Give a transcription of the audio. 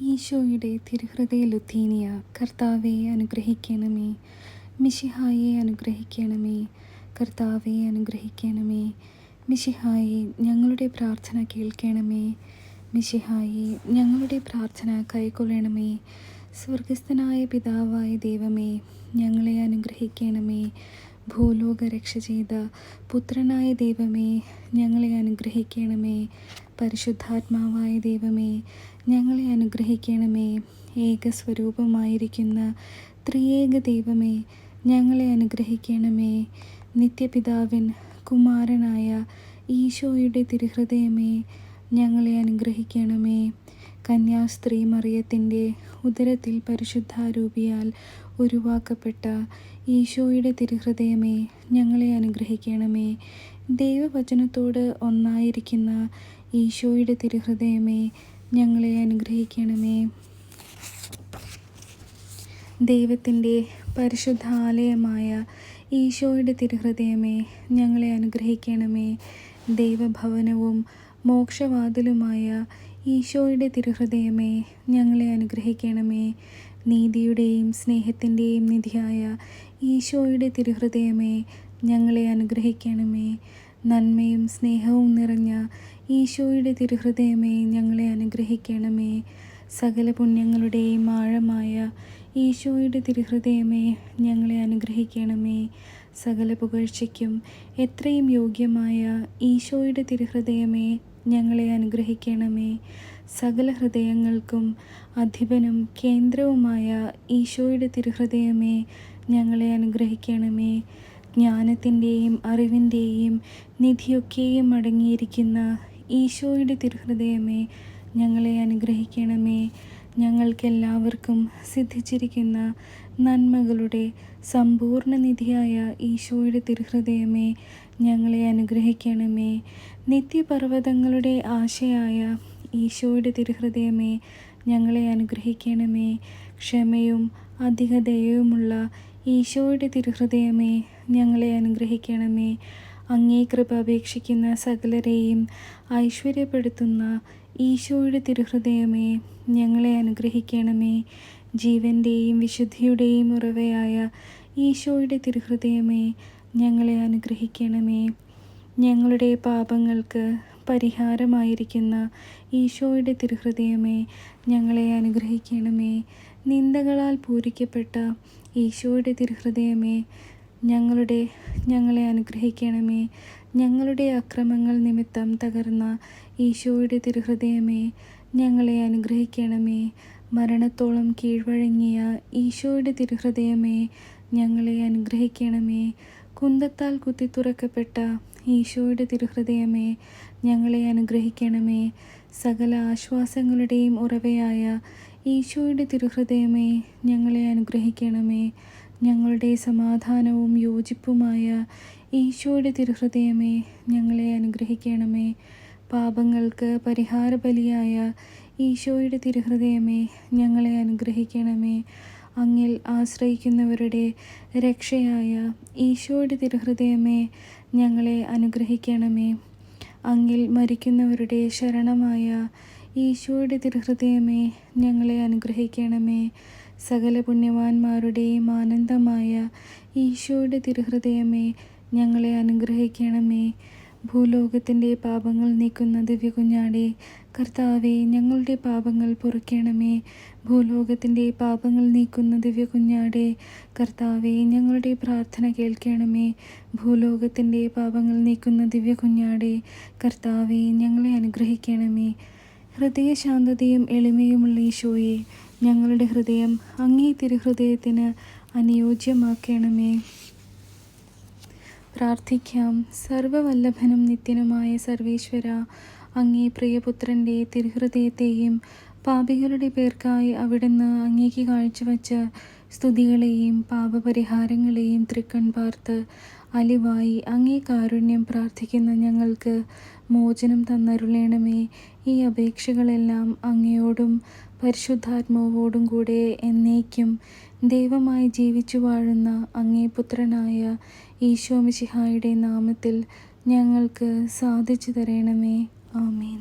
ഈശോയുടെ തിരുഹൃദയ ലുത്തീനിയ. കർത്താവെ അനുഗ്രഹിക്കണമേ. മിശിഹായെ അനുഗ്രഹിക്കണമേ. കർത്താവെ അനുഗ്രഹിക്കണമേ. മിശിഹായെ ഞങ്ങളുടെ പ്രാർത്ഥന കേൾക്കണമേ. മിശിഹായെ ഞങ്ങളുടെ പ്രാർത്ഥന കൈക്കൊള്ളണമേ. സ്വർഗസ്ഥനായ പിതാവായ ദൈവമേ, ഞങ്ങളെ അനുഗ്രഹിക്കണമേ. ഭൂലോക രക്ഷ ചെയ്ത പുത്രനായ ദൈവമേ, ഞങ്ങളെ അനുഗ്രഹിക്കണമേ. പരിശുദ്ധാത്മാവായ ദൈവമേ, ഞങ്ങളെ അനുഗ്രഹിക്കണമേ. ഏകസ്വരൂപമായിരിക്കുന്ന ത്രിയേക ദൈവമേ, ഞങ്ങളെ അനുഗ്രഹിക്കണമേ. നിത്യപിതാവിൻ കുമാരനായ ഈശോയുടെ തിരുഹൃദയമേ, ഞങ്ങളെ അനുഗ്രഹിക്കണമേ. കന്യാസ്ത്രീ മറിയത്തിൻ്റെ ഉദരത്തിൽ പരിശുദ്ധാരൂപിയാൽ ഉരുവാക്കപ്പെട്ട ഈശോയുടെ തിരുഹൃദയമേ, ഞങ്ങളെ അനുഗ്രഹിക്കണമേ. ദൈവവചനത്തോട് ഒന്നായിരിക്കുന്ന ഈശോയുടെ തിരുഹൃദയമേ, ഞങ്ങളെ അനുഗ്രഹിക്കണമേ. ദൈവത്തിൻ്റെ പരിശുദ്ധ ആലയമായ ഈശോയുടെ തിരുഹൃദയമേ, ഞങ്ങളെ അനുഗ്രഹിക്കണമേ. ദൈവഭവനവും മോക്ഷവാതിലുമായ ഈശോയുടെ തിരുഹൃദയമേ, ഞങ്ങളെ അനുഗ്രഹിക്കണമേ. നീതിയുടെയും സ്നേഹത്തിൻ്റെയും നിധിയായ ഈശോയുടെ തിരുഹൃദയമേ, ഞങ്ങളെ അനുഗ്രഹിക്കണമേ. നന്മയും സ്നേഹവും നിറഞ്ഞ ഈശോയുടെ തിരുഹൃദയമേ, ഞങ്ങളെ അനുഗ്രഹിക്കണമേ. സകല പുണ്യങ്ങളുടെയും ആഴമായ ഈശോയുടെ തിരുഹൃദയമേ, ഞങ്ങളെ അനുഗ്രഹിക്കണമേ. സകല പുകഴ്ചയ്ക്കും എത്രയും യോഗ്യമായ ഈശോയുടെ തിരുഹൃദയമേ, ഞങ്ങളെ അനുഗ്രഹിക്കണമേ. സകല ഹൃദയങ്ങൾക്കും അധിപനും കേന്ദ്രവുമായ ഈശോയുടെ തിരുഹൃദയമേ, ഞങ്ങളെ അനുഗ്രഹിക്കണമേ. ജ്ഞാനത്തിൻ്റെയും അറിവിൻ്റെയും നിധിയൊക്കെയും അടങ്ങിയിരിക്കുന്ന ഈശോയുടെ തിരുഹൃദയമേ, ഞങ്ങളെ അനുഗ്രഹിക്കണമേ. ഞങ്ങൾക്കെല്ലാവർക്കും സിദ്ധിച്ചിരിക്കുന്ന നന്മകളുടെ സമ്പൂർണ്ണ നിധിയായ ഈശോയുടെ തിരുഹൃദയമേ, ഞങ്ങളെ അനുഗ്രഹിക്കണമേ. നിത്യപർവ്വതങ്ങളുടെ ആശയായ ഈശോയുടെ തിരുഹൃദയമേ, ഞങ്ങളെ അനുഗ്രഹിക്കണമേ. ക്ഷമയും അധിക ദയയുമുള്ള ഈശോയുടെ തിരുഹൃദയമേ, ഞങ്ങളെ അനുഗ്രഹിക്കണമേ. അങ്ങേ കൃപ അപേക്ഷിക്കുന്ന സകലരെയും ഐശ്വര്യപ്പെടുത്തുന്ന ഈശോയുടെ തിരുഹൃദയമേ, ഞങ്ങളെ അനുഗ്രഹിക്കണമേ. ജീവൻ്റെയും വിശുദ്ധിയുടെയും ഉറവയായ ഈശോയുടെ തിരുഹൃദയമേ, ഞങ്ങളെ അനുഗ്രഹിക്കണമേ. ഞങ്ങളുടെ പാപങ്ങൾക്ക് പരിഹാരമായിരിക്കുന്ന ഈശോയുടെ തിരുഹൃദയമേ, ഞങ്ങളെ അനുഗ്രഹിക്കണമേ. നിന്ദകളാൽ പൂരിക്കപ്പെട്ട ഈശോയുടെ തിരുഹൃദയമേ, ഞങ്ങളെ അനുഗ്രഹിക്കണമേ. ഞങ്ങളുടെ അക്രമങ്ങൾ നിമിത്തം തകർന്ന ഈശോയുടെ തിരുഹൃദയമേ, ഞങ്ങളെ അനുഗ്രഹിക്കണമേ. മരണത്തോളം കീഴ്വഴങ്ങിയ ഈശോയുടെ തിരുഹൃദയമേ, ഞങ്ങളെ അനുഗ്രഹിക്കണമേ. കുന്തത്താൽ കുത്തിത്തുറക്കപ്പെട്ട ഈശോയുടെ തിരുഹൃദയമേ, ഞങ്ങളെ അനുഗ്രഹിക്കണമേ. സകല ആശ്വാസങ്ങളുടെയും ഉറവയായ ഈശോയുടെ തിരുഹൃദയമേ, ഞങ്ങളെ അനുഗ്രഹിക്കണമേ. ഞങ്ങളുടെ സമാധാനവും യോജിപ്പുമായ ഈശോയുടെ തിരുഹൃദയമേ, ഞങ്ങളെ അനുഗ്രഹിക്കണമേ. പാപങ്ങൾക്ക് പരിഹാരബലിയായ ഈശോയുടെ തിരുഹൃദയമേ, ഞങ്ങളെ അനുഗ്രഹിക്കണമേ. അങ്ങിൽ ആശ്രയിക്കുന്നവരുടെ രക്ഷയായ ഈശോയുടെ തിരുഹൃദയമേ, ഞങ്ങളെ അനുഗ്രഹിക്കണമേ. അങ്ങിൽ മരിക്കുന്നവരുടെ ശരണമായ ഈശോയുടെ തിരുഹൃദയമേ, ഞങ്ങളെ അനുഗ്രഹിക്കണമേ. സകല പുണ്യവാന്മാരുടെയും ആനന്ദമായ ഈശോയുടെ തിരുഹൃദയമേ, ഞങ്ങളെ അനുഗ്രഹിക്കണമേ. ഭൂലോകത്തിൻ്റെ പാപങ്ങൾ നീക്കുന്ന ദിവ്യകുഞ്ഞാടേ, കർത്താവെ ഞങ്ങളുടെ പാപങ്ങൾ പൊറുക്കണമേ. ഭൂലോകത്തിൻ്റെ പാപങ്ങൾ നീക്കുന്ന ദിവ്യകുഞ്ഞാടേ, കർത്താവെ ഞങ്ങളുടെ പ്രാർത്ഥന കേൾക്കണമേ. ഭൂലോകത്തിൻ്റെ പാപങ്ങൾ നീക്കുന്ന ദിവ്യകുഞ്ഞാടേ, കർത്താവെ ഞങ്ങളെ അനുഗ്രഹിക്കണമേ. ഹൃദയശാന്തതയും എളിമയുമുള്ള ഈശോയെ, ഞങ്ങളുടെ ഹൃദയം അങ്ങേ തിരുഹൃദയത്തിന് അനുയോജ്യമാക്കണമേ. പ്രാർത്ഥിക്കാം. സർവ്വവല്ലഭനും നിത്യനുമായ സർവേശ്വര, അങ്ങേ പ്രിയപുത്രൻ്റെ തിരുഹൃദയത്തെയും പാപികളുടെ പേർക്കായി അവിടുന്ന് അങ്ങേക്ക് കാഴ്ചവെച്ച സ്തുതികളെയും പാപപരിഹാരങ്ങളെയും തൃക്കൺ പാർത്ത് അലിവായി അങ്ങേ കാരുണ്യം പ്രാർത്ഥിക്കുന്ന ഞങ്ങൾക്ക് മോചനം തന്നരുളേണമേ. ഈ അപേക്ഷകളെല്ലാം അങ്ങയോടും പരിശുദ്ധാത്മാവോടും കൂടെ എന്നേക്കും ദൈവമായി ജീവിച്ചു വാഴുന്ന അങ്ങേ പുത്രനായ ഈശോ മിശിഹായുടെ നാമത്തിൽ ഞങ്ങൾക്ക് സാധിച്ചു തരണമേ. ആമേൻ.